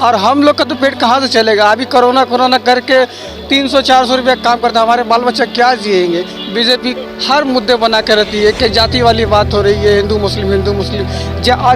और हम लोग का तो पेट कहाँ से चलेगा। अभी कोरोना करके 300-400 रुपया काम करता है, हमारे बाल बच्चा क्या जिएंगे। बीजेपी हर मुद्दे बना कर रहती है कि जाति वाली बात हो रही है, हिंदू मुस्लिम।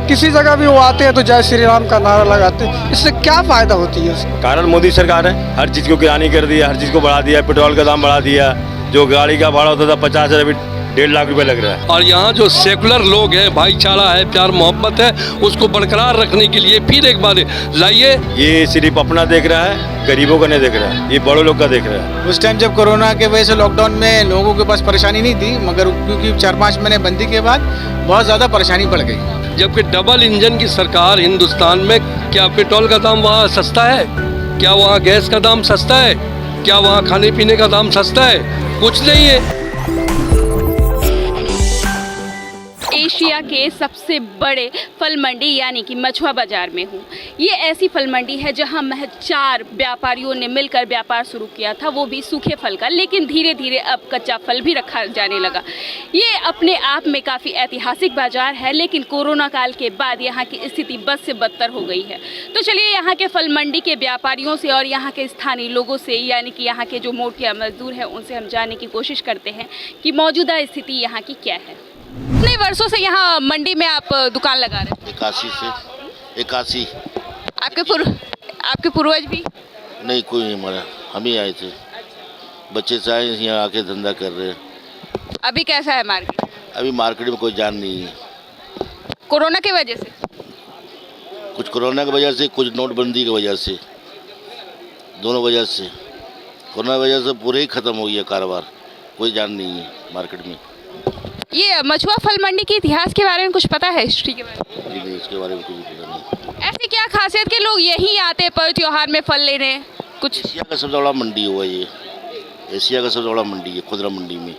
किसी जगह भी वो आते हैं तो जय श्री राम का नारा लगाते हैं, इससे क्या फ़ायदा होती है। कारण मोदी सरकार है, हर चीज़ को गिरानी कर दिया, हर चीज़ को बढ़ा दिया, पेट्रोल का दाम बढ़ा दिया, जो गाड़ी का भाड़ा होता था 50,000 अभी 1.5 लाख रुपए लग रहा है। और यहाँ जो सेकुलर लोग हैं, भाईचारा है, प्यार मोहब्बत है, उसको बरकरार रखने के लिए फिर एक बार लाइए। ये सिर्फ अपना देख रहा है, गरीबों का नहीं देख रहा है, ये बड़ों लोग का देख रहा है। उस टाइम जब कोरोना के वजह से लॉकडाउन में लोगों के पास परेशानी नहीं थी, मगर क्योंकि 4-5 महीने बंदी के बाद बहुत ज़्यादा परेशानी बढ़ गई। जबकि डबल इंजन की सरकार हिंदुस्तान में, क्या पेट्रोल का दाम वहाँ सस्ता है? क्या वहाँ गैस का दाम सस्ता है? क्या वहाँ खाने पीने का दाम सस्ता है? कुछ नहीं है। एशिया के सबसे बड़े फल मंडी यानी कि मछुआ बाजार में हूँ। ये ऐसी फल मंडी है जहाँ महज 4 व्यापारियों ने मिलकर व्यापार शुरू किया था, वो भी सूखे फल का, लेकिन धीरे धीरे अब कच्चा फल भी रखा जाने लगा। ये अपने आप में काफ़ी ऐतिहासिक बाजार है, लेकिन कोरोना काल के बाद यहाँ की स्थिति बद से बदतर हो गई है। तो चलिए यहाँ के फल मंडी के व्यापारियों से और यहाँ के स्थानीय लोगों से, यानी कि यहाँ के जो मोटिया मजदूर हैं, उनसे हम जानने की कोशिश करते हैं कि मौजूदा स्थिति यहाँ की क्या है। कितने वर्षों से यहाँ मंडी में आप दुकान लगा रहे हैं? 81। आपके पूर्वज भी? नहीं, कोई नहीं मरा, हम ही आए थे। बच्चे से आए यहाँ आके धंधा कर रहे हैं। अभी कैसा है मार्केट? अभी मार्केट में कोई जान नहीं है। कोरोना की वजह से? कुछ कोरोना की वजह से, कुछ नोटबंदी की वजह से, दोनों वजह से। कोरोना की वजह से पूरे ही ख़त्म हो गया कारोबार, कोई जान नहीं है मार्केट में। ये मछुआ फल मंडी के इतिहास के बारे में कुछ पता है, हिस्ट्री के बारे में? नहीं, इसके बारे में कुछ पता नहीं। ऐसी क्या खासियत के लोग यहीं आते पर त्योहार में फल लेने? कुछ एशिया का सबसे बड़ा मंडी हुआ ये, एशिया का सबसे बड़ा मंडी है खुदरा मंडी में,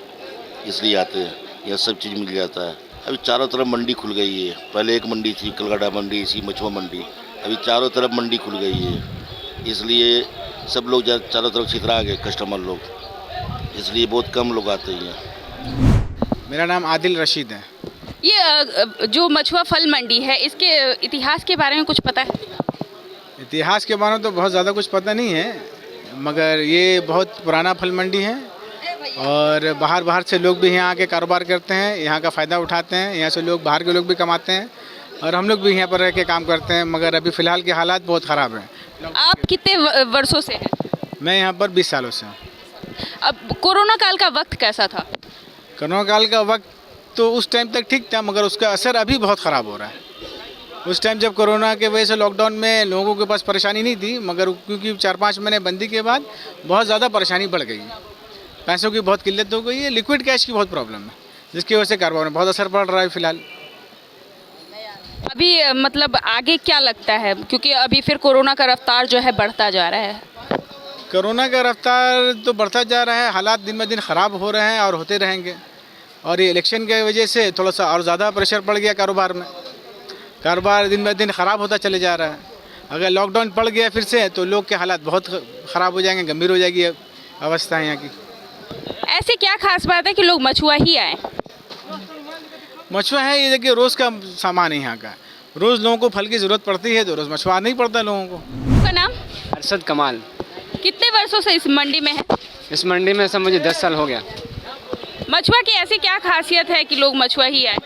इसलिए आते हैं। यह सब चीज़ मिल जाता है। अभी चारों तरफ मंडी खुल गई है। पहले एक मंडी थी, कलकत्ता मंडी, इसी मछुआ मंडी। अभी चारों तरफ मंडी खुल गई है, इसलिए सब लोग चारों तरफ छितरा गए कस्टमर लोग, इसलिए बहुत कम लोग आते हैं। मेरा नाम आदिल रशीद है। ये जो मछुआ फल मंडी है, इसके इतिहास के बारे में कुछ पता है? इतिहास के बारे में तो बहुत ज़्यादा कुछ पता नहीं है, मगर ये बहुत पुराना फल मंडी है और बाहर से लोग भी यहाँ आके कारोबार करते हैं, यहाँ का फ़ायदा उठाते हैं। यहाँ से लोग, बाहर के लोग भी कमाते हैं और हम लोग भी यहाँ पर रह के काम करते हैं, मगर अभी फ़िलहाल के हालात बहुत ख़राब हैं। आप कितने वर्षों से हैं? मैं यहाँ पर 20 सालों से हूँ। अब कोरोना काल का वक्त कैसा था? कोरोना काल का वक्त तो उस टाइम तक ठीक था, मगर उसका असर अभी बहुत ख़राब हो रहा है। उस टाइम जब कोरोना के वजह से लॉकडाउन में लोगों के पास परेशानी नहीं थी, मगर क्योंकि 4-5 महीने बंदी के बाद बहुत ज़्यादा परेशानी बढ़ गई है। पैसों की बहुत किल्लत हो गई है, लिक्विड कैश की बहुत प्रॉब्लम है, जिसकी वजह से कारोबार में बहुत असर पड़ रहा है फिलहाल। अभी मतलब आगे क्या लगता है, क्योंकि अभी फिर कोरोना का रफ्तार जो है बढ़ता जा रहा है? कोरोना का रफ्तार तो बढ़ता जा रहा है, हालात दिन ब दिन ख़राब हो रहे हैं और होते रहेंगे। और ये इलेक्शन की वजह से थोड़ा सा और ज़्यादा प्रेशर पड़ गया कारोबार में। कारोबार दिन ब दिन ख़राब होता चले जा रहा है। अगर लॉकडाउन पड़ गया फिर से तो लोग के हालात बहुत ख़राब हो जाएंगे, गंभीर हो जाएगी अवस्था यहाँ की। ऐसी क्या खास बात है कि लोग मछुआ ही आए? मछुआ है, ये देखिए रोज़ का सामान है यहाँ का। रोज़ लोगों को फल की ज़रूरत पड़ती है, तो रोज़ मछुआ नहीं पड़ता लोगों को। आपका नाम? अरशद कमाल। कितने वर्षों से इस मंडी में है? इस मंडी में सब मुझे 10 साल हो गया। मछुआ की ऐसी क्या खासियत है कि लोग मछुआ ही आए?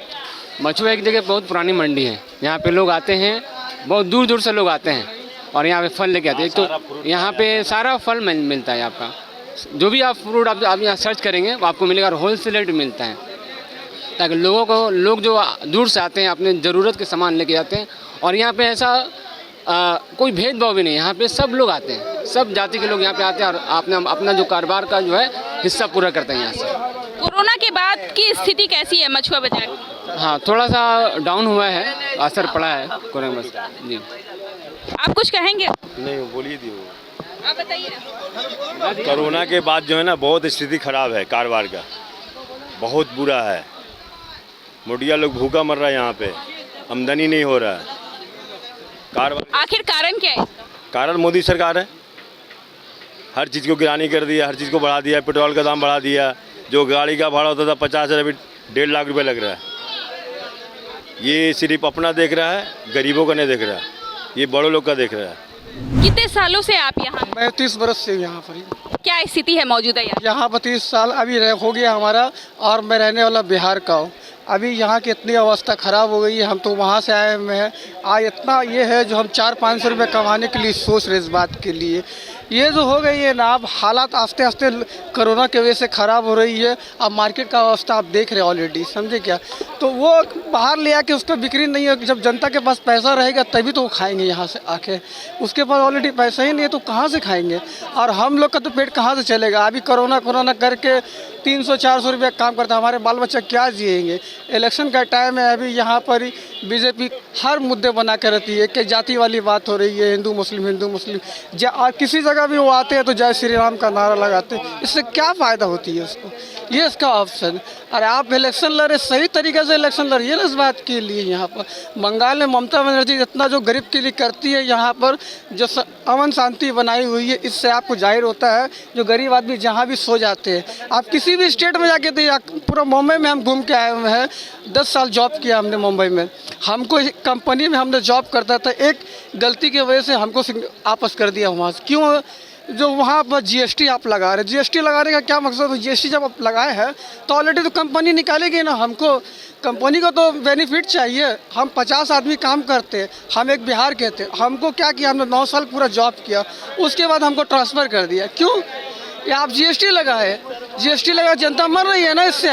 मछुआ एक जगह बहुत पुरानी मंडी है, यहाँ पे लोग आते हैं, बहुत दूर दूर से लोग आते हैं और यहाँ पे फल लेके आते हैं। एक तो यहाँ पे सारा फल मिलता है आपका, जो भी आप फ्रूट आप यहाँ सर्च करेंगे वो आपको मिलेगा और होलसेल रेट मिलता है, ताकि लोग जो दूर से आते हैं अपने ज़रूरत के सामान लेके जाते हैं। और यहाँ पे ऐसा कोई भेदभाव भी नहीं, यहाँ पे सब लोग आते हैं, सब जाति के लोग यहाँ पे आते हैं और अपना जो कारोबार का जो है हिस्सा पूरा करते हैं यहाँ से। कोरोना के बाद की स्थिति कैसी है मछुआ बाजार की? हाँ, थोड़ा सा डाउन हुआ है, असर पड़ा है कोरोना बस जी। आप कुछ कहेंगे? नहीं, बोलिए दी। आप बताइए। कोरोना के बाद जो है ना, बहुत स्थिति खराब है कारोबार का, बहुत बुरा है। मोटिया लोग भूखा मर रहा है, यहाँ पे आमदनी नहीं हो रहा है कारोबार। आखिर कारण क्या है? कारण मोदी सरकार है, हर चीज़ को गिरानी कर दिया, हर चीज़ को बढ़ा दिया, पेट्रोल का दाम बढ़ा दिया, जो गाड़ी का भाड़ा होता था 50,000 अभी 1.5 लाख रुपए लग रहा है। ये सिर्फ अपना देख रहा है, गरीबों का नहीं देख रहा है, ये बड़ों लोग का देख रहा है। कितने सालों से आप यहाँ? मैं 30 बरस से यहाँ पर ही। क्या स्थिति है मौजूदा यहाँ पर 30 साल अभी हो गया हमारा, और मैं रहने वाला बिहार का हूँ। अभी यहाँ की इतनी अवस्था ख़राब हो गई है, हम तो वहाँ से आए हुए हैं। आज इतना ये है जो हम 400-500 रुपये कमाने के लिए सोच रहे इस बात के लिए। ये जो हो गई है ना, अब हालात आस्ते आस्ते कोरोना की वजह से ख़राब हो रही है। अब मार्केट का अवस्था आप देख रहे हैं ऑलरेडी, समझे क्या? तो वो बाहर ले आके उसका बिक्री नहीं है। जब जनता के पास पैसा रहेगा तभी तो वो खाएंगे यहाँ से आके। उसके पास ऑलरेडी पैसा ही नहीं है तो कहाँ से खाएंगे? और हम लोग का तो पेट कहाँ से चलेगा? अभी कोरोना करके 300-400 रुपये काम करता है, हमारे बाल बच्चा क्या जिएंगे? इलेक्शन का टाइम है, अभी यहाँ पर बीजेपी हर मुद्दे बना कर रहती है कि जाति वाली बात हो रही है, हिंदू मुस्लिम। और किसी जगह भी वो आते हैं तो जय श्री राम का नारा लगाते हैं। इससे क्या फ़ायदा होती है उसको? ये इसका ऑप्शन। अरे आप इलेक्शन लड़े, सही तरीके से इलेक्शन लड़िए ना इस बात के लिए। यहाँ पर बंगाल में ममता बनर्जी इतना जो गरीब के लिए करती है, यहाँ पर जो अमन शांति बनाई हुई है, इससे आपको जाहिर होता है जो गरीब आदमी जहाँ भी सो जाते हैं। आप किसी भी स्टेट में जाके देखिए, पूरा मुंबई में हम घूम के आए हुए हैं। 10 साल जॉब किया हमने मुंबई में। हमको कंपनी में हमने जॉब करता था, एक गलती की वजह से हमको वापस कर दिया वहाँ से। क्यों? जो वहाँ पर जीएसटी आप लगा रहे, जीएसटी लगाने का क्या मकसद है? जीएसटी जब आप लगाए हैं तो ऑलरेडी तो कंपनी निकालेगी ना। हमको कंपनी को तो बेनिफिट चाहिए। हम 50 आदमी काम करते हैं, हम एक बिहार के थे। हमको क्या किया, हमने 9 साल पूरा जॉब किया, उसके बाद हमको ट्रांसफ़र कर दिया। क्यों? ये आप जीएसटी लगाए, जीएसटी लगा, जनता मर रही है ना इससे।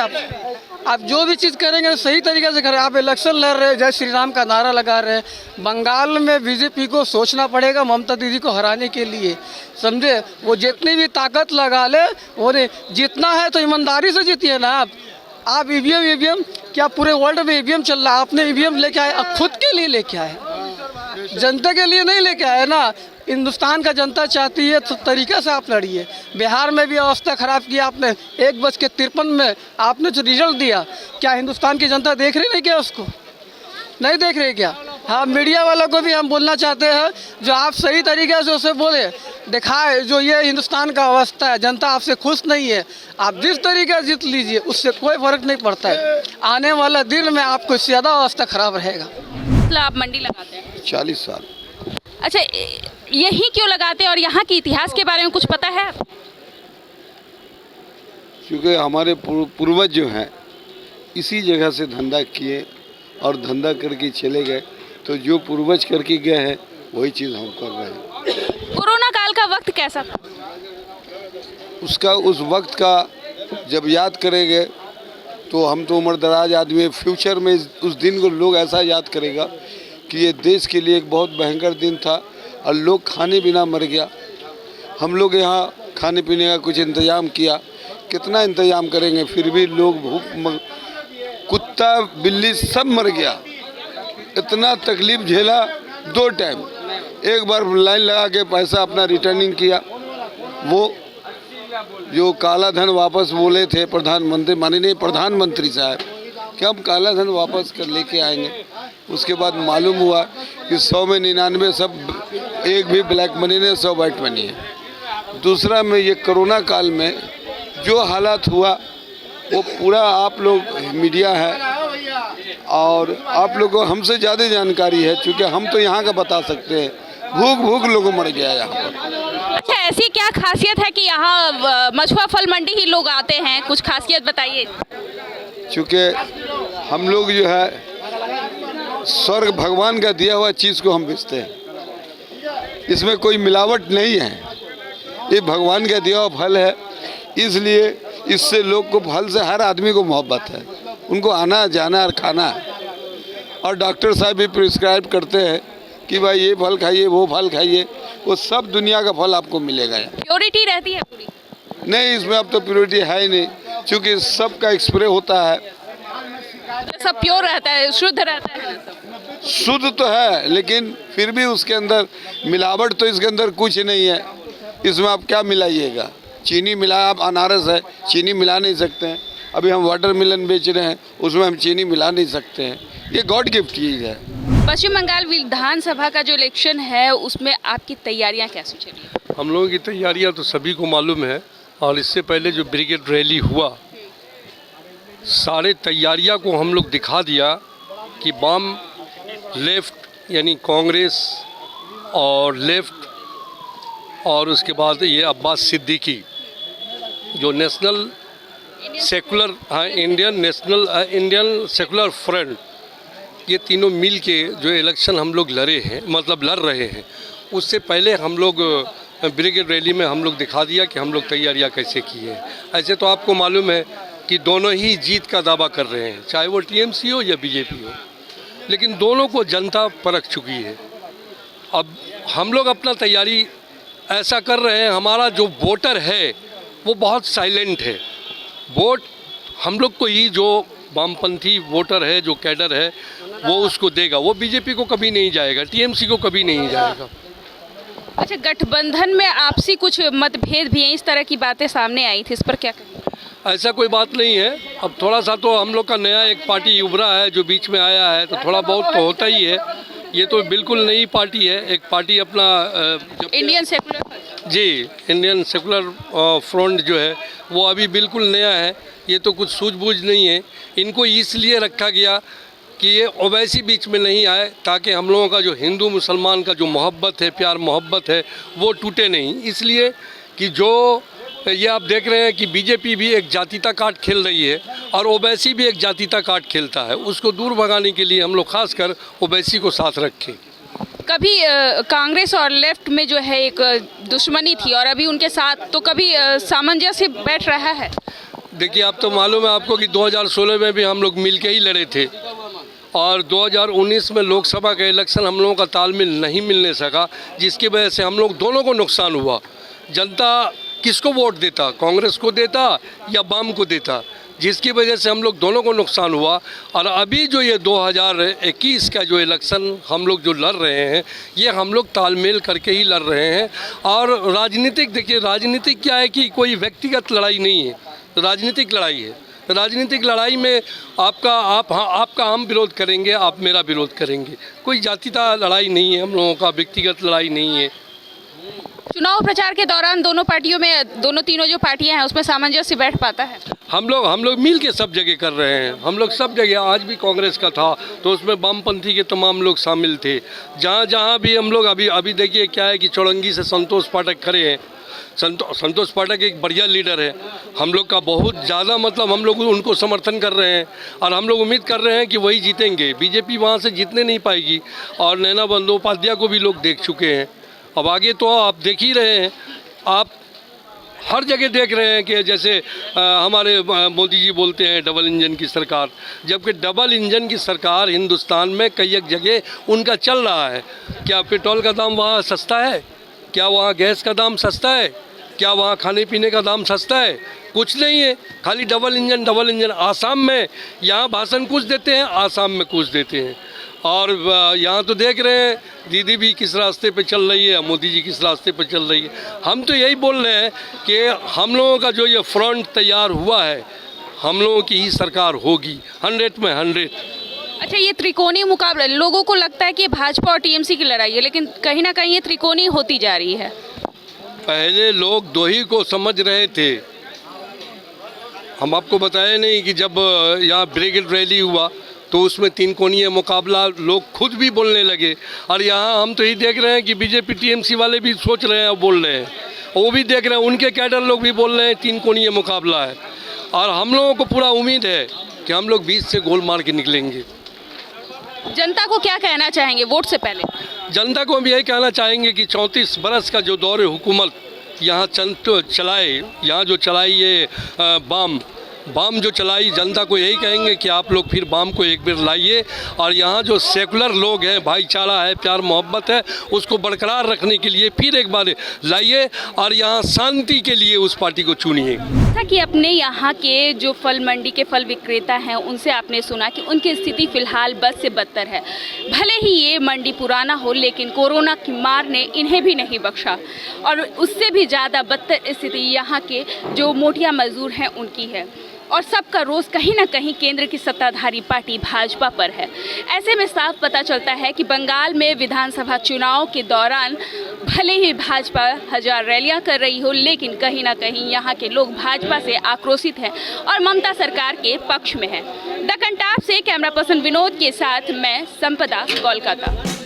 आप जो भी चीज़ करेंगे सही तरीके से करें। आप इलेक्शन लड़ रहे हैं, जय श्री राम का नारा लगा रहे हैं। बंगाल में बीजेपी को सोचना पड़ेगा ममता दीदी को हराने के लिए, समझे? वो जितनी भी ताकत लगा ले, वो जीतना है तो ईमानदारी से जीतिए ना। आप ईवीएम क्या पूरे वर्ल्ड में ईवीएम चल रहा है? आपने ईवीएम लेके आए, अब खुद के लिए लेके आए, जनता के लिए नहीं लेके आए ना। हिंदुस्तान का जनता चाहती है तो तरीके से आप लड़िए। बिहार में भी अवस्था ख़राब की आपने। 1:53 में आपने जो रिजल्ट दिया, क्या हिंदुस्तान की जनता देख रही नहीं क्या? उसको नहीं देख रही क्या? हाँ, मीडिया वालों को भी हम बोलना चाहते हैं, जो आप सही तरीके से उसे बोले, दिखाए जो ये हिंदुस्तान का अवस्था है, जनता आपसे खुश नहीं है। आप जिस तरीके से जीत लीजिए उससे कोई फ़र्क नहीं पड़ता है। आने वाला दिन में आपको इससे ज़्यादा अवस्था ख़राब रहेगा। आप मंडी लगाते हैं? 40 साल। अच्छा, यही क्यों लगाते हैं और यहाँ के इतिहास के बारे में कुछ पता है? क्योंकि हमारे पूर्वज जो हैं इसी जगह से धंधा किए और धंधा करके चले गए, तो जो पूर्वज करके गए हैं वही चीज़ हम कर रहे हैं। कोरोना काल का वक्त कैसा था? उस वक्त का जब याद करेंगे तो हम तो उम्र दराज आदमी, फ्यूचर में उस दिन को लोग ऐसा याद करेगा कि ये देश के लिए एक बहुत भयंकर दिन था और लोग खाने बिना मर गया। हम लोग यहाँ खाने पीने का कुछ इंतज़ाम किया, कितना इंतज़ाम करेंगे, फिर भी लोग भूख, कुत्ता बिल्ली सब मर गया। इतना तकलीफ़ झेला 2 टाइम। एक बार लाइन लगा के पैसा अपना रिटर्निंग किया, वो जो काला धन वापस बोले थे प्रधानमंत्री, माननीय प्रधानमंत्री साहब, कि हम काला धन वापस कर लेके आएंगे। उसके बाद मालूम हुआ कि 100 में 99 सब, एक भी ब्लैक मनी नहीं, 100 वाइट मनी है। दूसरा में ये कोरोना काल में जो हालात हुआ वो पूरा आप लोग मीडिया है और आप लोगों को हमसे ज़्यादा जानकारी है, क्योंकि हम तो यहाँ का बता सकते हैं। भूख लोगों मर गया यहाँ पर। अच्छा, ऐसी क्या खासियत है कि यहाँ मछुआ फल मंडी ही लोग आते हैं? कुछ खासियत बताइए। चूँकि हम लोग जो है स्वर्ग भगवान का दिया हुआ चीज़ को हम बेचते हैं, इसमें कोई मिलावट नहीं है। ये भगवान का दिया हुआ फल है, इसलिए इससे लोग को, फल से हर आदमी को मोहब्बत है। उनको आना जाना और खाना है। और डॉक्टर साहब भी प्रिस्क्राइब करते हैं कि भाई ये फल खाइए, वो फल खाइए, वो सब दुनिया का फल आपको मिलेगा। प्योरिटी रहती है पूरी? नहीं, इसमें अब तो प्योरिटी है ही नहीं, क्योंकि सबका एक्सप्रे होता है। सब प्योर रहता है, शुद्ध रहता है? शुद्ध तो है, लेकिन फिर भी उसके अंदर मिलावट तो इसके अंदर कुछ नहीं है। इसमें आप क्या मिलाइएगा? चीनी मिला, आप अनारस है, चीनी मिला नहीं सकते हैं। अभी हम वाटरमेलन बेच रहे हैं, उसमें हम चीनी मिला नहीं सकते हैं। ये गॉड गिफ्ट चीज़ है। पश्चिम बंगाल विधानसभा का जो इलेक्शन है उसमें आपकी तैयारियां कैसी चल रही हैं? हम लोगों की तैयारियां तो सभी को मालूम है, और इससे पहले जो ब्रिगेड रैली हुआ, सारे तैयारियां को हम लोग दिखा दिया कि वाम लेफ्ट यानी कांग्रेस और लेफ्ट और उसके बाद ये अब्बास सिद्दीकी जो national secular Indian secular front, ये तीनों मिल के जो इलेक्शन हम लोग लड़ रहे हैं, उससे पहले हम लोग ब्रिगेड रैली में हम लोग दिखा दिया कि हम लोग तैयारियां कैसे की हैं। ऐसे तो आपको मालूम है कि दोनों ही जीत का दावा कर रहे हैं, चाहे वो टीएमसी हो या बीजेपी हो, लेकिन दोनों को जनता परख चुकी है। अब हम लोग अपना तैयारी ऐसा कर रहे हैं, हमारा जो वोटर है वो बहुत साइलेंट है। वोट हम लोग को ही, जो वामपंथी वोटर है, जो कैडर है, वो उसको देगा। वो बीजेपी को कभी नहीं जाएगा, टीएमसी को कभी नहीं जाएगा। अच्छा, गठबंधन में आपसी कुछ मतभेद भी हैं, इस तरह की बातें सामने आई थी, इस पर क्या कहें? ऐसा कोई बात नहीं है। अब थोड़ा सा तो हम लोग का नया एक पार्टी उभरा है जो बीच में आया है, तो थोड़ा बहुत तो होता ही है। ये तो बिल्कुल नई पार्टी है, एक पार्टी अपना Indian secular Indian secular front जो है वो अभी बिल्कुल नया है। ये तो कुछ सूझबूझ नहीं है। इनको इसलिए रखा गया कि ये ओवैसी बीच में नहीं आए, ताकि हम लोगों का जो हिंदू मुसलमान का जो मोहब्बत है, प्यार मोहब्बत है, वो टूटे नहीं। इसलिए कि जो ये आप देख रहे हैं कि बीजेपी भी एक जातीयता कार्ड खेल रही है और ओवैसी भी एक जातीयता कार्ड खेलता है, उसको दूर भगाने के लिए हम लोग खासकर ओवैसी को साथ रखें। कभी कांग्रेस और लेफ्ट में जो है एक दुश्मनी थी और अभी उनके साथ, तो कभी सामंजस्य बैठ रहा है? देखिए, आप तो मालूम है आपको कि 2016 में भी हम लोग मिल के ही लड़े थे और 2019 में लोकसभा का इलेक्शन हम लोगों का तालमेल नहीं मिलने सका, जिसकी वजह से हम लोग दोनों को नुकसान हुआ। जनता किसको वोट देता, कांग्रेस को देता या वाम को देता, जिसकी वजह से हम लोग दोनों को नुकसान हुआ। और अभी जो ये 2021 का जो इलेक्शन हम लोग जो लड़ रहे हैं, ये हम लोग तालमेल करके ही लड़ रहे हैं। और राजनीतिक, देखिए राजनीतिक क्या है कि कोई व्यक्तिगत लड़ाई नहीं है, राजनीतिक लड़ाई है। राजनीतिक लड़ाई में आपका हम विरोध करेंगे, आप मेरा विरोध करेंगे, कोई जातीयता लड़ाई नहीं है हम लोगों का, व्यक्तिगत लड़ाई नहीं है। चुनाव प्रचार के दौरान दोनों पार्टियों में, तीनों जो पार्टियां हैं उसमें सामंजस्य बैठ पाता है? हम लोग मिल के सब जगह कर रहे हैं। हम लोग सब जगह, आज भी कांग्रेस का था तो उसमें वामपंथी के तमाम लोग शामिल थे। जहाँ भी हम लोग अभी देखिए क्या है कि चौरंगी से संतोष पाठक खड़े हैं। संतोष पाठक एक बढ़िया लीडर है, हम लोग का बहुत ज़्यादा मतलब हम लोग उनको समर्थन कर रहे हैं और हम लोग उम्मीद कर रहे हैं कि वही जीतेंगे। बीजेपी वहाँ से जीतने नहीं पाएगी। और नैना बंदोपाध्याय को भी लोग देख चुके हैं, अब आगे तो आप देख ही रहे हैं। आप हर जगह देख रहे हैं कि जैसे हमारे मोदी जी बोलते हैं डबल इंजन की सरकार, जबकि डबल इंजन की सरकार हिंदुस्तान में कई एक जगह उनका चल रहा है। क्या पेट्रोल का दाम वहाँ सस्ता है? क्या वहाँ गैस का दाम सस्ता है? क्या वहाँ खाने पीने का दाम सस्ता है? कुछ नहीं है, खाली डबल इंजन। आसाम में यहाँ भाषण कुछ देते हैं, आसाम में कुछ देते हैं। और यहाँ तो देख रहे हैं दीदी भी किस रास्ते पे चल रही है, मोदी जी किस रास्ते पे चल रही है। हम तो यही बोल रहे हैं कि हम लोगों का जो ये फ्रंट तैयार हुआ है, हम लोगों की ही सरकार होगी 100 में 100। अच्छा, ये त्रिकोणीय मुकाबला, लोगों को लगता है कि भाजपा और टीएमसी की लड़ाई है, लेकिन कहीं ना कहीं ये त्रिकोणीय होती जा रही है। पहले लोग दो ही को समझ रहे थे। हम आपको बताए नहीं कि जब यहाँ ब्रिगेड रैली हुआ तो उसमें 3 कोणीय मुकाबला लोग खुद भी बोलने लगे। और यहाँ हम तो ये देख रहे हैं कि बीजेपी टीएमसी वाले भी सोच रहे हैं और बोल रहे हैं, वो भी देख रहे हैं, उनके कैडर लोग भी बोल रहे हैं 3 कोणीय मुकाबला है। और हम लोगों को पूरा उम्मीद है कि हम लोग बीच से गोल मार के निकलेंगे। जनता को क्या कहना चाहेंगे वोट से पहले? जनता को हम यही कहना चाहेंगे कि 34 बरस का जो दौर हुकूमत यहाँ चलाए, यहाँ जो चलाई ये बाम जो चलाई, जनता को यही कहेंगे कि आप लोग फिर बाम को एक बार लाइए और यहाँ जो सेकुलर लोग हैं, भाईचारा है, प्यार मोहब्बत है, उसको बरकरार रखने के लिए फिर एक बार लाइए और यहाँ शांति के लिए उस पार्टी को चुनिए। जैसा कि अपने यहाँ के जो फल मंडी के फल विक्रेता हैं उनसे आपने सुना कि उनकी स्थिति फिलहाल बद से बदतर है। भले ही ये मंडी पुराना हो, लेकिन कोरोना की मार ने इन्हें भी नहीं बख्शा और उससे भी ज़्यादा बदतर स्थिति यहाँ के जो मोटिया मजदूर हैं उनकी है। और सबका रोष कहीं ना कहीं केंद्र की सत्ताधारी पार्टी भाजपा पर है। ऐसे में साफ पता चलता है कि बंगाल में विधानसभा चुनाव के दौरान भले ही भाजपा 1000 रैलियां कर रही हो, लेकिन कहीं ना कहीं यहाँ के लोग भाजपा से आक्रोशित हैं और ममता सरकार के पक्ष में है। द कंटाप से कैमरा पर्सन विनोद के साथ मैं संपदा, कोलकाता।